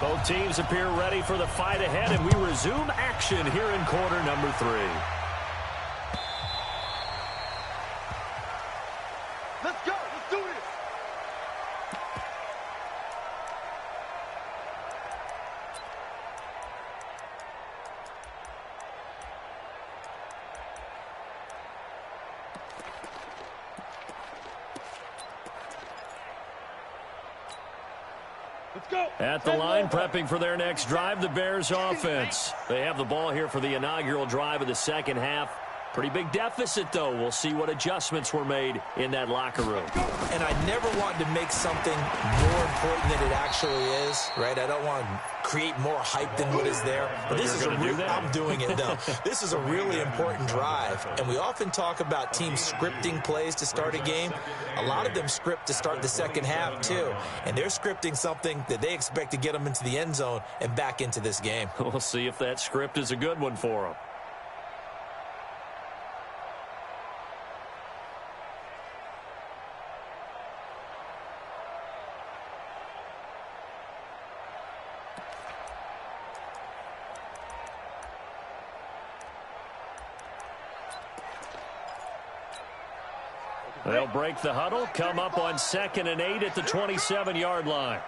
Both teams appear ready for the fight ahead, and we resume action here in quarter number 3. Let's go. Let's do this. Let's go. At the line, prepping for their next drive, the Bears offense. They have the ball here for the inaugural drive of the second half. Pretty big deficit, though. We'll see what adjustments were made in that locker room. And I never want to make something more important than it actually is, right? I don't want to create more hype than what is there. But this is I'm doing it, though. This is a really important drive. And we often talk about teams scripting plays to start a game. A lot of them script to start the second half, too. And they're scripting something that they expect to get them into the end zone and back into this game. We'll see if that script is a good one for them. They'll break the huddle, come up on 2nd and 8 at the 27-yard line.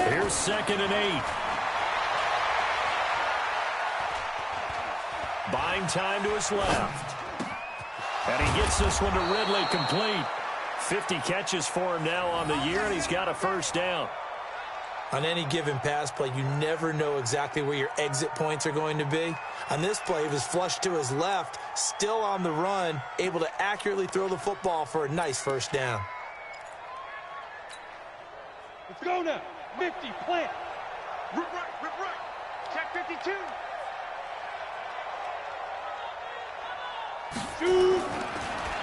Here's 2nd and 8. Buying time to his left. And he gets this one to Ridley, complete. 50 catches for him now on the year, and he's got a first down. On any given pass play, you never know exactly where your exit points are going to be. On this play, he was flushed to his left, still on the run, able to accurately throw the football for a nice first down. Let's go now. 50, plant. Rip right. Check 52. Shoot.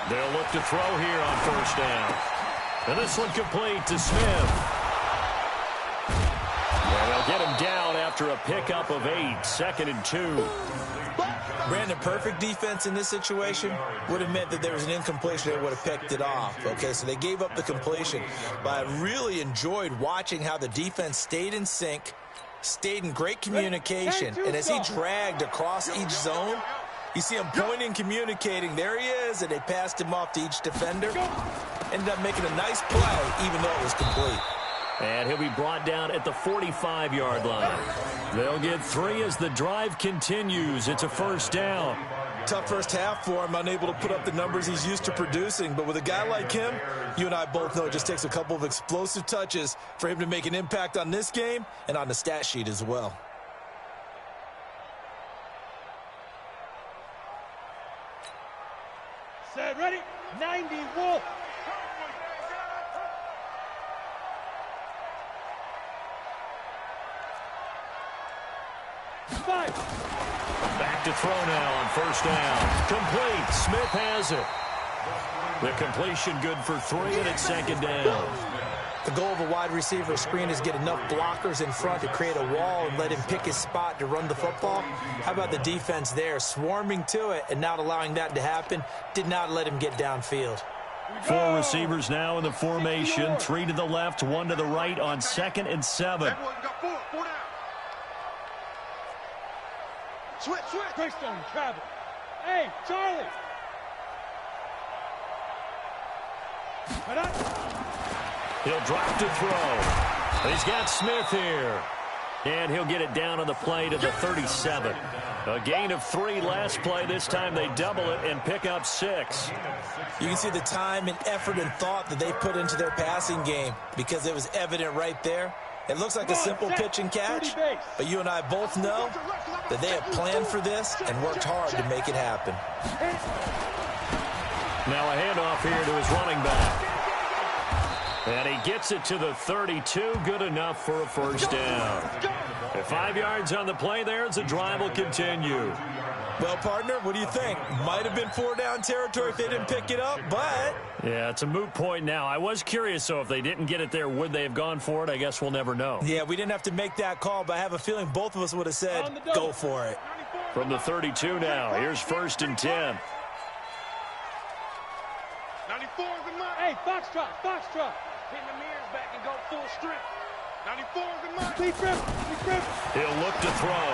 They'll look to throw here on first down. And this one complete to Smith. They'll get him down after a pickup of 8, 2nd and 2. Brandon, perfect defense in this situation would have meant that there was an incompletion that would have picked it off. Okay, so they gave up the completion. But I really enjoyed watching how the defense stayed in sync, stayed in great communication. And as he dragged across each zone, you see him pointing, communicating. There he is, and they passed him off to each defender. Ended up making a nice play, even though it was complete. And he'll be brought down at the 45-yard line. They'll get 3 as the drive continues. It's a first down. Tough first half for him, unable to put up the numbers he's used to producing. But with a guy like him, you and I both know it just takes a couple of explosive touches for him to make an impact on this game and on the stat sheet as well. Set, ready, 90, Wolf. Back to throw now on first down. Complete. Smith has it. The completion good for 3, and it's 2nd down. The goal of a wide receiver screen is get enough blockers in front to create a wall and let him pick his spot to run the football. How about the defense there, swarming to it and not allowing that to happen? Did not let him get downfield. 4 receivers now in the formation. 3 to the left, 1 to the right on 2nd and 7. Switch. Greystone, travel. Hey, Charlie. He'll drop to throw. He's got Smith here. And he'll get it down on the play to the 37. A gain of 3 last play. This time they double it and pick up 6. You can see the time and effort and thought that they put into their passing game because it was evident right there. It looks like a simple pitch and catch, but you and I both know that they have planned for this and worked hard to make it happen. Now a handoff here to his running back. And he gets it to the 32. Good enough for a first down. At 5 yards on the play there, the drive will continue. Well, partner, what do you think? Might have been 4-down territory if they didn't pick it up, but... Yeah, it's a moot point now. I was curious, so if they didn't get it there, would they have gone for it? I guess we'll never know. Yeah, we didn't have to make that call, but I have a feling both of us would have said, go for it. From the 32 now, here's 1st and 10. 94 is in my... Hey, Foxtrot. Pin the mirrors back and go full strength. 94 is the mark. Deep grip. He'll look to throw.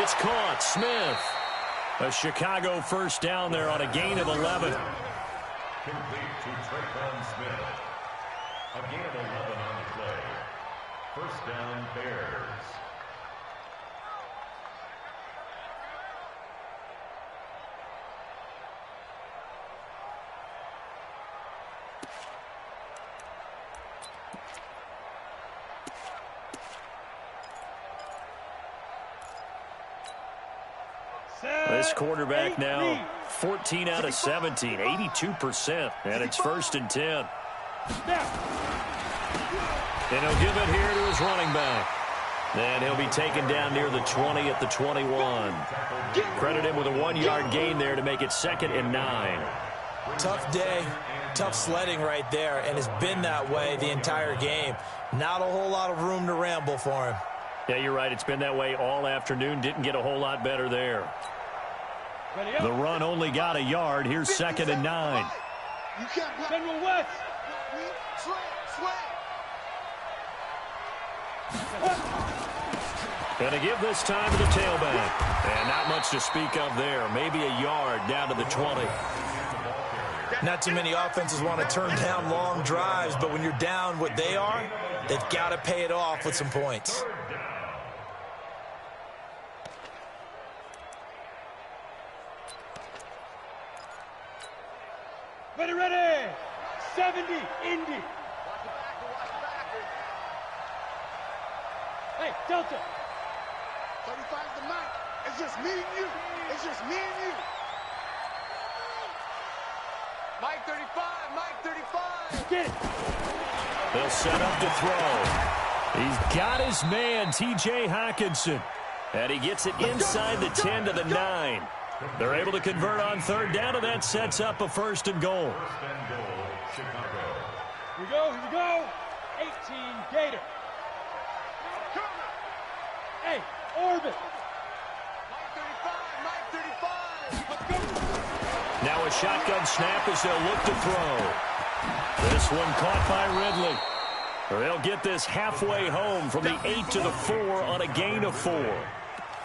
It's caught. Smith. A Chicago first down there on a gain of 11. Complete to Traquan Smith. A gain of 11 on the play. First down, Bears. This quarterback now 14 out of 17, 82%, and it's 1st and 10. And he'll give it here to his running back. And he'll be taken down near the 20 at the 21. Credit him with a 1-yard gain there to make it 2nd and 9. Tough day, tough sledding right there, and it's been that way the entire game. Not a whole lot of room to ramble for him. Yeah, you're right. It's been that way all afternoon. Didn't get a whole lot better there. The run only got a yard. Here's 2nd and 9. General West. Going to give this time to the tailback. And not much to speak of there. Maybe a yard down to the 20. Not too many offenses want to turn down long drives, but when you're down what they are, they've got to pay it off with some points. Ready. 70, Indy. Hey, Delta. 35 is the mic. It's just me and you. It's just me and you. Mike 35, Mike 35. Get it. They'll set up to throw. He's got his man, T.J. Hockenson. And he gets it inside the 10 to the 9. They're able to convert on 3rd down, and that sets up a 1st and goal. Chicago. Here we go. 18, Gator. Hey, Orbit. Mike 35, Mike 35. Let's go. Now a shotgun snap as they'll look to throw. This one caught by Ridley. They'll get this halfway home from the 8 to the 4 on a gain of 4.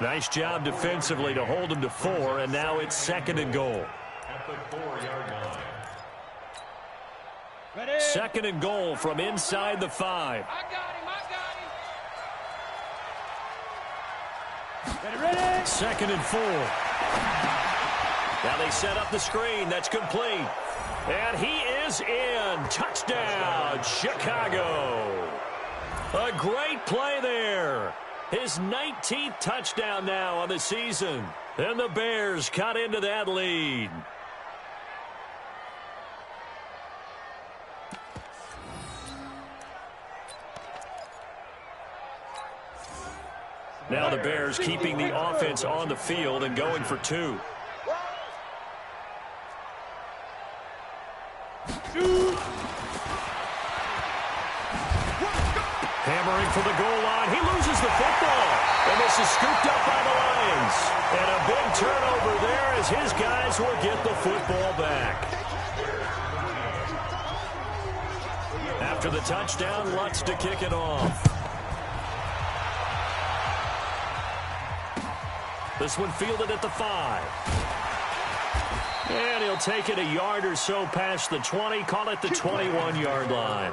Nice job defensively to hold him to 4, and now it's 2nd and goal. At the 4-yard line. Ready. 2nd and goal from inside the 5. I got him. Ready. 2nd and 4. Now they set up the screen. That's complete. And he is in. Touchdown, Chicago. A great play there. His 19th touchdown now on the season. And the Bears cut into that lead. Now the Bears keeping the offense on the field and going for 2. Hammering for the goal line. He loses the football. And this is scooped up by the Lions. And a big turnover there as his guys will get the football back. After the touchdown, Lutz to kick it off. This one fielded at the 5. And he'll take it a yard or so past the 20. Call it the 21-yard line.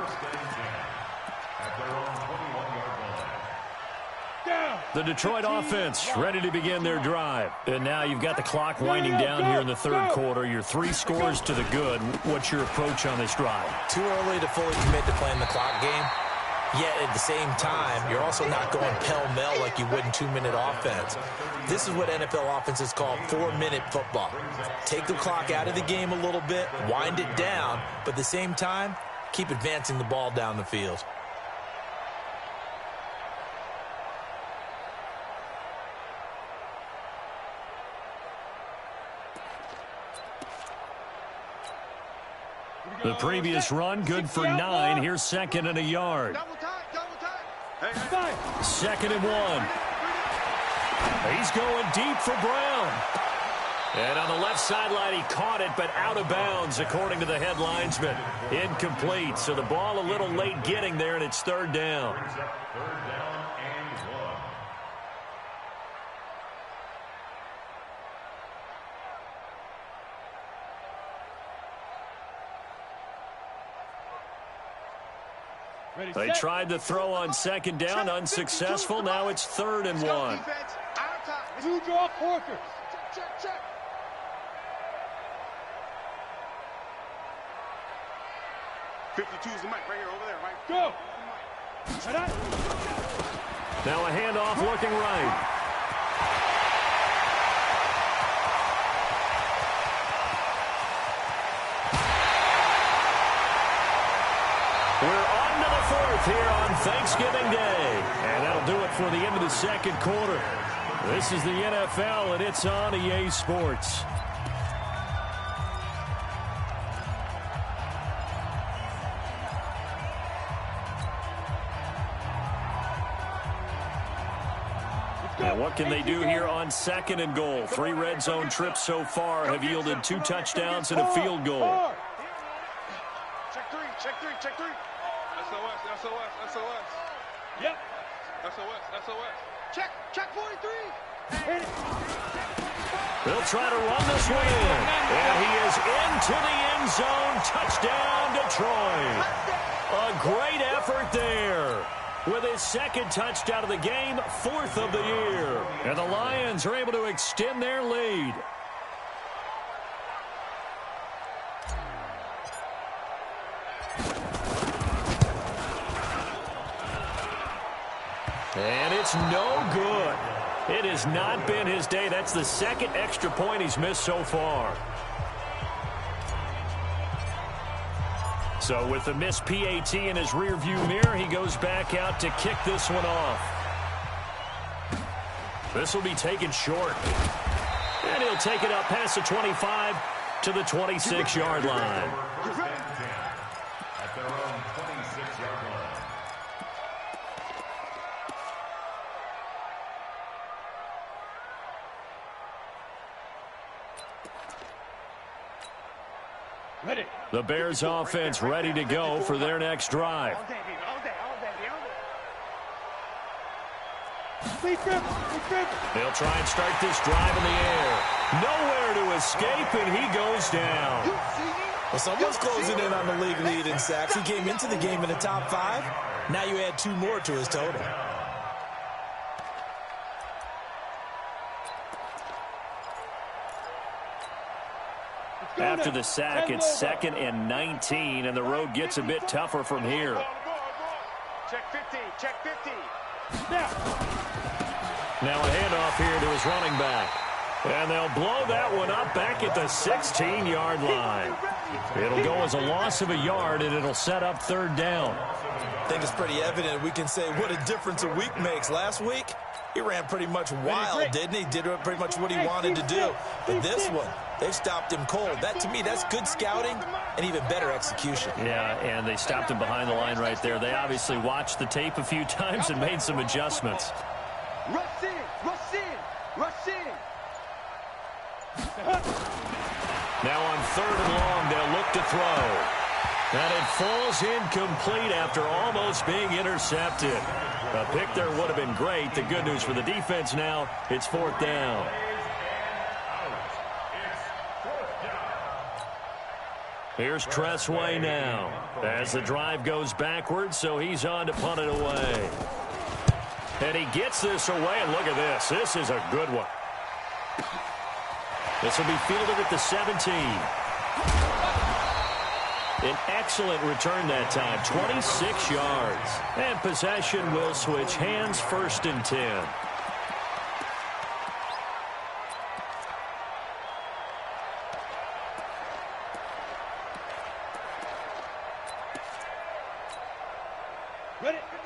The Detroit offense ready to begin their drive. And now you've got the clock winding down here in the 3rd quarter. You're 3 scores to the good. What's your approach on this drive? Too early to fully commit to playing the clock game. Yet at the same time, you're also not going pell-mell like you would in 2-minute offense. This is what NFL offenses call 4-minute football. Take the clock out of the game a little bit, wind it down, but at the same time, keep advancing the ball down the field. The previous run, good for 9. Here's 2nd and a yard. 2nd and 1. He's going deep for Brown. And on the left sideline, he caught it, but out of bounds, according to the head linesman. Incomplete. So the ball a little late getting there, and it's third down. Third down and 1. Ready, They set. tried to throw on second down, unsuccessful. Now it's 3rd and 1. Two draw quarters. Check. 52 is the mic right here, over there, Mike. Go. Right on. Now a handoff looking right. We're on to the 4th here on Thanksgiving Day. And that'll do it for the end of the second quarter. This is the NFL, and it's on EA Sports. And what can they do here on 2nd and goal? 3 red zone trips so far have yielded 2 touchdowns and a field goal. Check three. SOS. Yep. SOS. Check 43. Hit it. They'll try to run this one in. And he is into the end zone. Touchdown, Detroit. A great effort there. With his 2nd touchdown of the game, 4th of the year. And the Lions are able to extend their lead. And it's no good. It has not been his day. That's the 2nd extra point he's missed so far. So with the missed PAT in his rearview mirror, he goes back out to kick this one off. This will be taken short. And he'll take it up past the 25 to the 26-yard line. At their own 26-yard line. Ready. The Bears offense ready to go for their next drive. All day. Speed dribble. They'll try and start this drive in the air. Nowhere to escape, and he goes down. Well, someone's closing in on the league lead in sacks. He came into the game in the top 5. Now you add 2 more to his total. After the sack, it's 2nd and 19, and the road gets a bit tougher from here. Check 50. Now a handoff here to his running back. And they'll blow that one up back at the 16-yard line. It'll go as a loss of a yard, and it'll set up 3rd down. I think it's pretty evident we can say what a difference a week makes. Last week, he ran pretty much wild, didn't he? Did pretty much what he wanted to do. But this one, they stopped him cold. That, to me, that's good scouting and even better execution. Yeah, and they stopped him behind the line right there. They obviously watched the tape a few times and made some adjustments. Rush in. Now on 3rd and long, they'll look to throw. And it falls incomplete after almost being intercepted. A pick there would have been great. The good news for the defense now, it's 4th down. Here's Tressway now as the drive goes backwards, so he's on to punt it away. And he gets this away, and look at this. This is a good one. This will be fielded at the 17. An excellent return that time, 26 yards. And possession will switch hands, 1st and 10.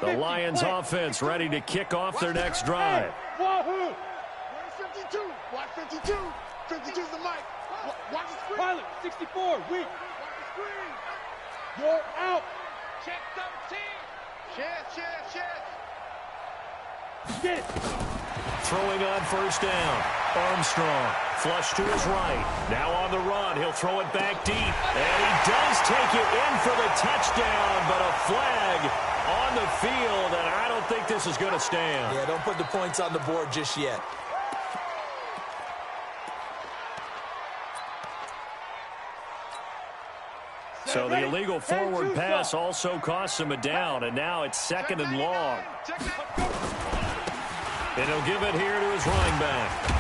The Lions offense ready to kick off their next drive. Wahoo! 52. Watch 52. 52's the mic. Watch the screen. Pilot, 64, weak. Watch the screen. You're out. Check 13. Chance. Get it. Throwing on 1st down. Armstrong, flush to his right. Now on the run, he'll throw it back deep. And he does take it in for the touchdown, but a flag on the field, and I don't think this is going to stand. Yeah, don't put the points on the board just yet. So the illegal forward pass also costs him a down, and now it's 2nd and long. And he'll give it here to his running back.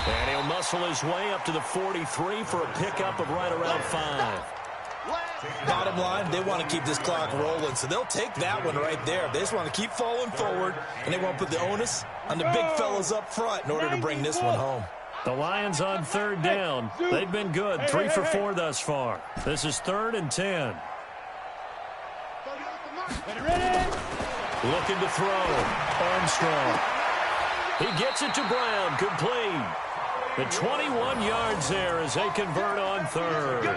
And he'll muscle his way up to the 43 for a pickup of right around 5. Bottom line, they want to keep this clock rolling, so they'll take that one right there. They just want to keep falling forward, and they want to put the onus on the big fellas up front in order to bring this one home. The Lions on 3rd down. They've been good, 3 for 4 thus far. This is 3rd and 10. Looking to throw. Armstrong. He gets it to Brown, complete. The 21 yards there as they convert on 3rd.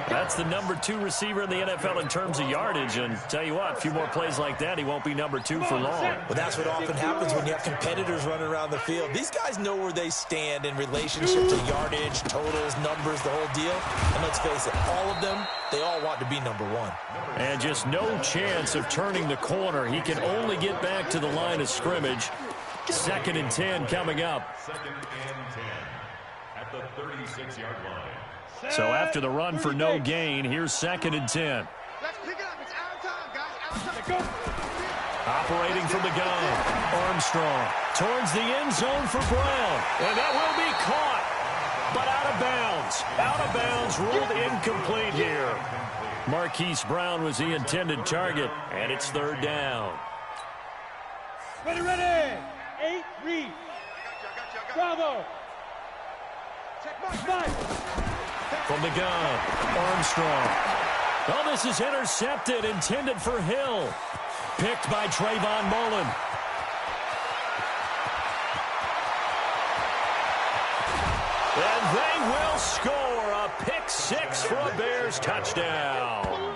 That's the number 2 receiver in the NFL in terms of yardage, and tell you what, a few more plays like that, he won't be number 2 for long. Well, that's what often happens when you have competitors running around the field. These guys know where they stand in relationship to yardage, totals, numbers, the whole deal. And let's face it, all of them, they all want to be number 1. And just no chance of turning the corner. He can only get back to the line of scrimmage. 2nd and 10 coming up. 2nd and 10 at the 36-yard line. So after the run for no gain, here's 2nd and 10. Let's pick it up. It's our time, guys. Our time. Operating from the gun. Armstrong towards the end zone for Brown. And that will be caught, but out of bounds. Out of bounds, ruled incomplete here. Marquise Brown was the intended target, and it's 3rd down. Ready. 8, read. Bravo. From the gun, Armstrong. Oh, this is intercepted, intended for Hill. Picked by Trayvon Mullen. And they will score a pick 6 for a Bears touchdown.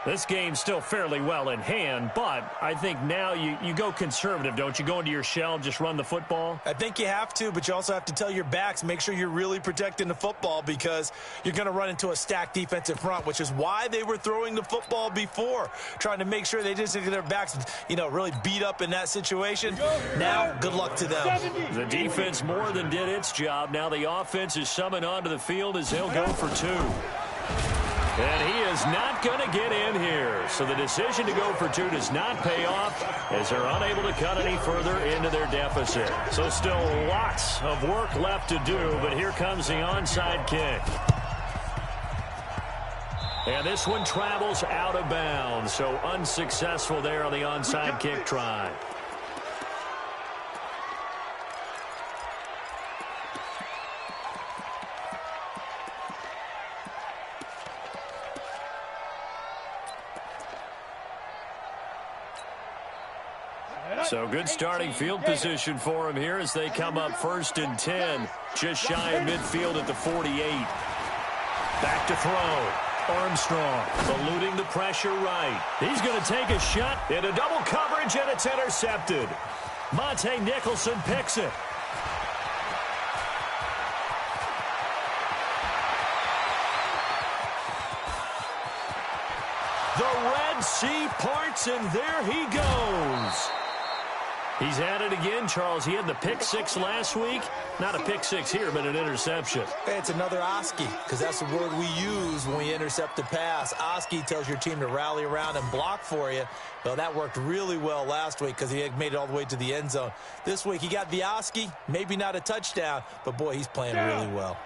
This game's still fairly well in hand, but I think now you go conservative, don't you? Go into your shell, just run the football? I think you have to, but you also have to tell your backs, make sure you're really protecting the football because you're going to run into a stacked defensive front, which is why they were throwing the football before, trying to make sure they just get their backs, really beat up in that situation. Now, good luck to them. The defense more than did its job. Now the offense is summoned onto the field as they'll go for 2. And he is not going to get in here. So the decision to go for 2 does not pay off as they're unable to cut any further into their deficit. So still lots of work left to do, but here comes the onside kick. And this one travels out of bounds, so unsuccessful there on the onside kick try. So good starting field position for him here as they come up 1st and 10, just shy of midfield at the 48. Back to throw. Armstrong eluding the pressure right. He's going to take a shot into double coverage, and it's intercepted. Monte Nicholson picks it. The Red Sea parts, and there he goes. He's at it again, Charles. He had the pick 6 last week. Not a pick 6 here, but an interception. Hey, it's another Oski, because that's the word we use when we intercept a pass. Oski tells your team to rally around and block for you. Well, that worked really well last week because he had made it all the way to the end zone. This week, he got the Oski, maybe not a touchdown, but, boy, he's playing really well.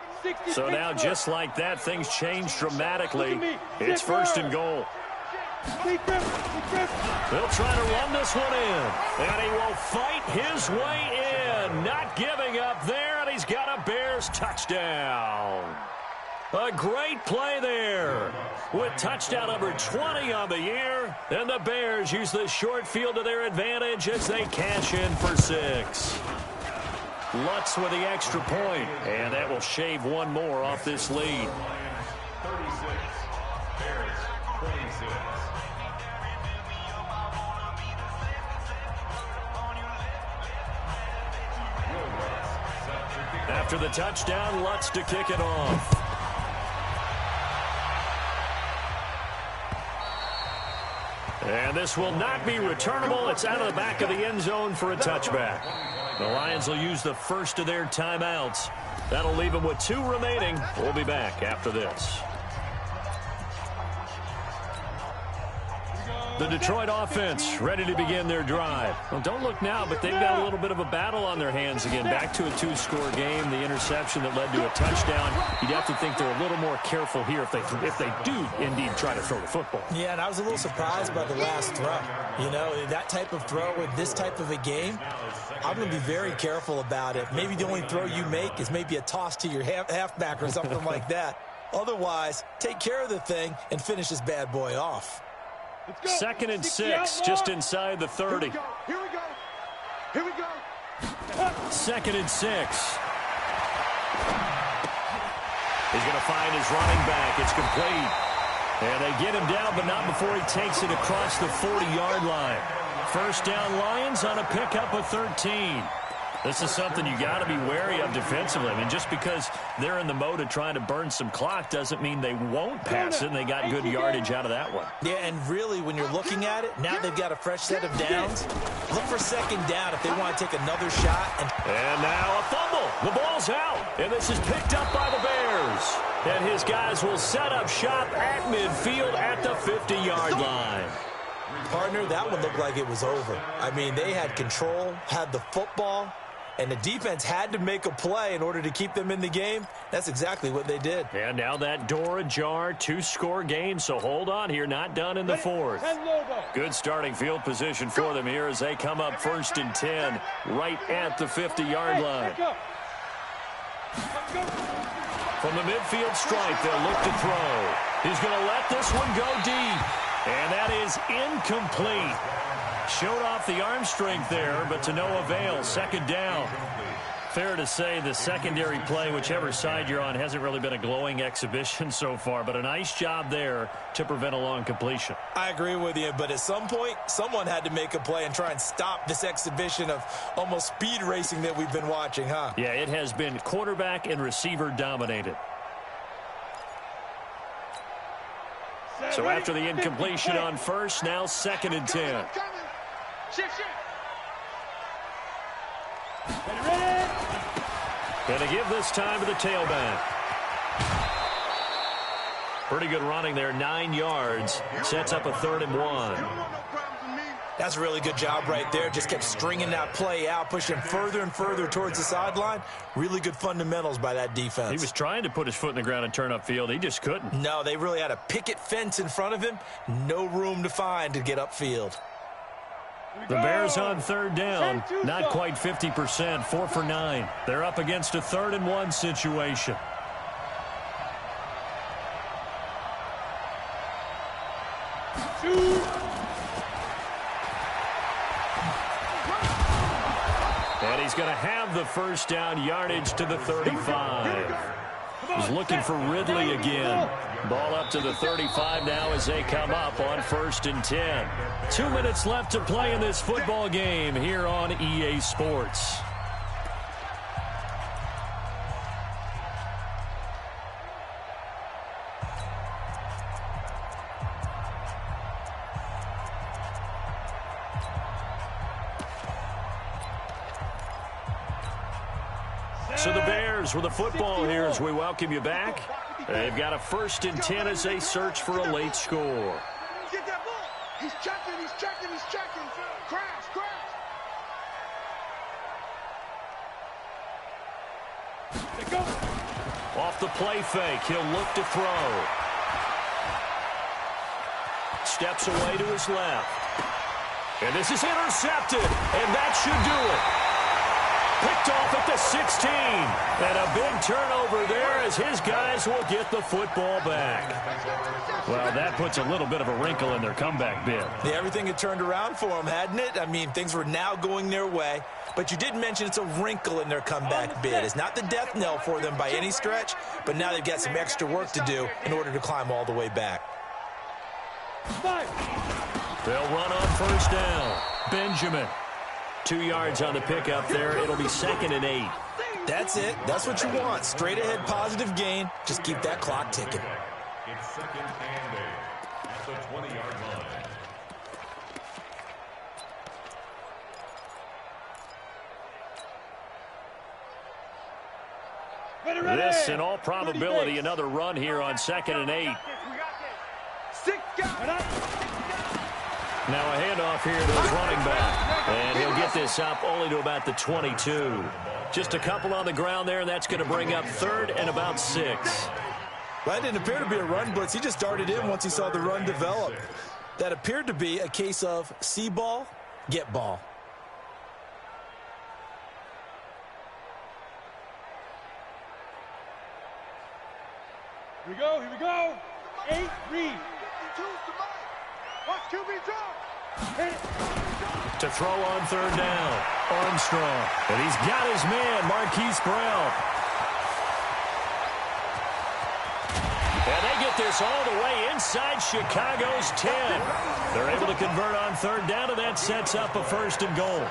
So now, just like that, things change dramatically. It's 1st and goal. He'll try to run this one in, and he will fight his way in, not giving up there, and he's got a Bears touchdown. A great play there with touchdown number 20 on the year, and the Bears use the short field to their advantage as they cash in for 6. Lutz with the extra point, and that will shave one more off this lead. 36, Bears 26. After the touchdown, Lutz to kick it off. And this will not be returnable. It's out of the back of the end zone for a touchback. The Lions will use the first of their timeouts. That'll leave them with 2 remaining. We'll be back after this. The Detroit offense ready to begin their drive. Well, don't look now, but they've got a little bit of a battle on their hands again. Back to a 2-score game. The interception that led to a touchdown. You'd have to think they're a little more careful here if they do indeed try to throw the football. Yeah, and I was a little surprised by the last throw. You know, that type of throw with this type of a game, I'm going to be very careful about it. Maybe the only throw you make is maybe a toss to your halfback or something like that. Otherwise, take care of the thing and finish this bad boy off. 2nd and 6, just inside the 30. Here we go. Here we go. 2nd and 6. He's going to find his running back. It's complete. And they get him down, but not before he takes it across the 40-yard line. First down, Lions on a pickup of 13. This is something you got to be wary of defensively. I mean, just because they're in the mode of trying to burn some clock doesn't mean they won't pass it, and they got good yardage out of that one. Yeah, and really, when you're looking at it, now they've got a fresh set of downs. Look for 2nd down if they want to take another shot. And now a fumble. The ball's out, and this is picked up by the Bears. And his guys will set up shop at midfield at the 50-yard line. Partner, that one looked like it was over. I mean, they had control, had the football, and the defense had to make a play in order to keep them in the game. That's exactly what they did. And now that door ajar, 2-score game, so hold on here, not done in the 4th. Good starting field position for them here as they come up 1st and 10, right at the 50-yard line. From the midfield stripe, they'll look to throw. He's going to let this one go deep, and that is incomplete. Showed off the arm strength there, but to no avail. 2nd down. Fair to say the secondary play, whichever side you're on, hasn't really been a glowing exhibition so far, but a nice job there to prevent a long completion. I agree with you, but at some point, someone had to make a play and try and stop this exhibition of almost speed racing that we've been watching, huh? Yeah, it has been quarterback and receiver dominated. So after the incompletion on first, now 2nd and 10. Going to give this time to the tailback. Pretty good running there, 9 yards. Sets up a 3rd and 1. That's a really good job right there. Just kept stringing that play out, pushing further and further towards the sideline. Really good fundamentals by that defense. He was trying to put his foot in the ground and turn upfield. He just couldn't. No, they really had a picket fence in front of him. No room to find to get upfield. The Bears on 3rd down, not quite 50%, 4 for 9. They're up against a 3rd and 1 situation. And he's going to have the first down, yardage to the 35. He's looking for Ridley again. Ball up to the 35 now as they come up on 1st and 10. 2 minutes left to play in this football game here on EA Sports. So the Bears with the football here as we welcome you back. They've got a 1st and 10 as they search for a late score. Get that ball. He's checking, he's checking, he's checking. Crash, crash. They go. Off the play fake, he'll look to throw. Steps away to his left. And this is intercepted, and that should do it. Picked off at the 16. And a big turnover there as his guys will get the football back. Well, that puts a little bit of a wrinkle in their comeback bid. Yeah, everything had turned around for them, hadn't it? I mean, things were now going their way. But you did mention it's a wrinkle in their comeback bid. It's not the death knell for them by any stretch, but now they've got some extra work to do in order to climb all the way back. They'll run on 1st down. Benjamin. 2 yards on the pickup there. It'll be 2nd and 8. That's it. That's what you want. Straight ahead, positive gain. Just keep that clock ticking. It's second and 8 at the 20-yard line. This, in all probability, another run here on second and 8. Now a handoff here to his running back. And he'll get this up only to about the 22. Just a couple on the ground there, and that's going to bring up third and about 6. Well, that didn't appear to be a run blitz. He just darted in once he saw the run develop. That appeared to be a case of see ball, get ball. Here we go. 8, read. Watch QB drop. Hit it. To throw on third down, Armstrong. And he's got his man, Marquise Brown. And they get this all the way inside Chicago's 10. They're able to convert on third down, and that sets up a first and goal.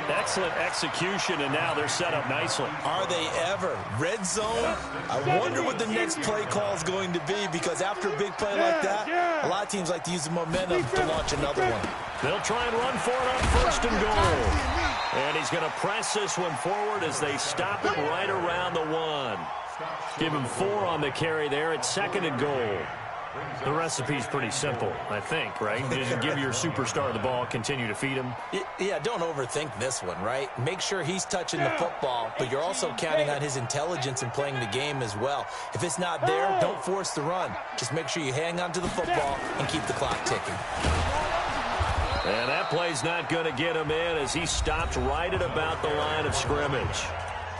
Excellent execution, and now they're set up nicely. Are they ever? Red zone? I wonder what the next play call is going to be, because after a big play like that, a lot of teams like to use the momentum to launch another one. They'll try and run for it on first and goal. And he's going to press this one forward as they stop him right around the 1. Give him 4 on the carry there at second and goal. The recipe's pretty simple, I think, right? Just give your superstar the ball, continue to feed him. Yeah, don't overthink this one, right? Make sure he's touching the football, but you're also counting on his intelligence in playing the game as well. If it's not there, don't force the run. Just make sure you hang on to the football and keep the clock ticking. And that play's not going to get him in as he stopped right at about the line of scrimmage.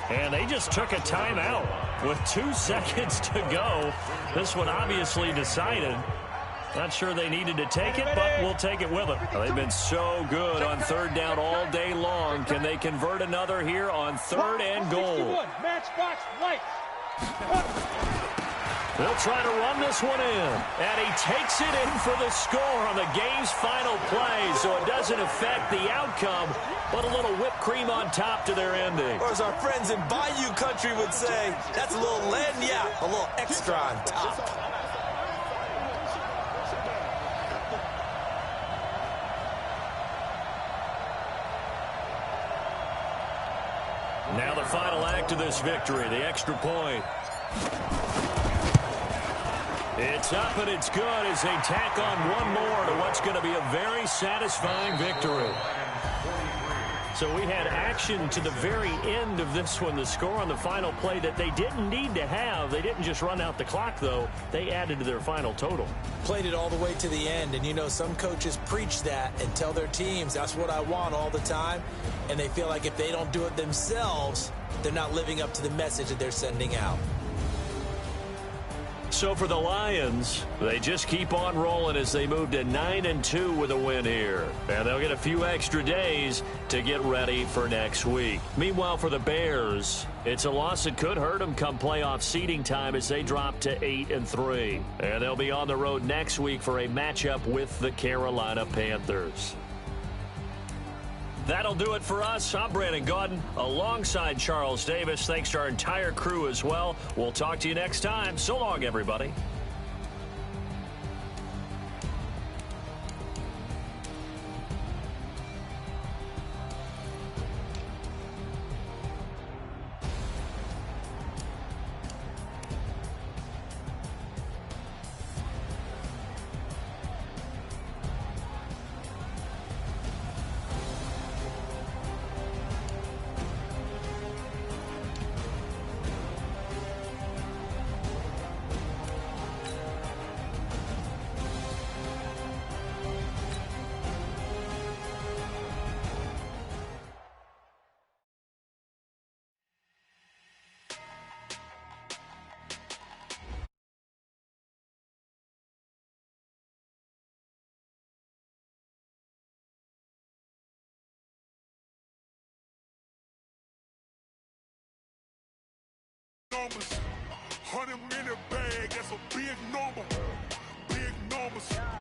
And they just took a timeout with 2 seconds to go. This one obviously decided. Not sure they needed to take it, but we'll take it with them. They've been so good on third down all day long. Can they convert another here on third and goal? Matchbox white. They'll try to run this one in. And he takes it in for the score on the game's final play, so it doesn't affect the outcome, but a little whipped cream on top to their ending. Or as our friends in Bayou Country would say, that's a little lagniappe, a little extra on top. Now the final act of this victory, the extra point. It's up and it's good as they tack on one more to what's going to be a very satisfying victory. So we had action to the very end of this one. The score on the final play that they didn't need to have. They didn't just run out the clock, though. They added to their final total. Played it all the way to the end. And, you know, some coaches preach that and tell their teams, that's what I want all the time. And they feel like if they don't do it themselves, they're not living up to the message that they're sending out. So for the Lions, they just keep on rolling as they move to 9-2 with a win here. And they'll get a few extra days to get ready for next week. Meanwhile, for the Bears, it's a loss that could hurt them come playoff seeding time as they drop to 8-3. And they'll be on the road next week for a matchup with the Carolina Panthers. That'll do it for us. I'm Brandon Gaudin alongside Charles Davis. Thanks to our entire crew as well. We'll talk to you next time. So long, everybody. Numbers, 100 minute bag, that's a big number. Big numbers.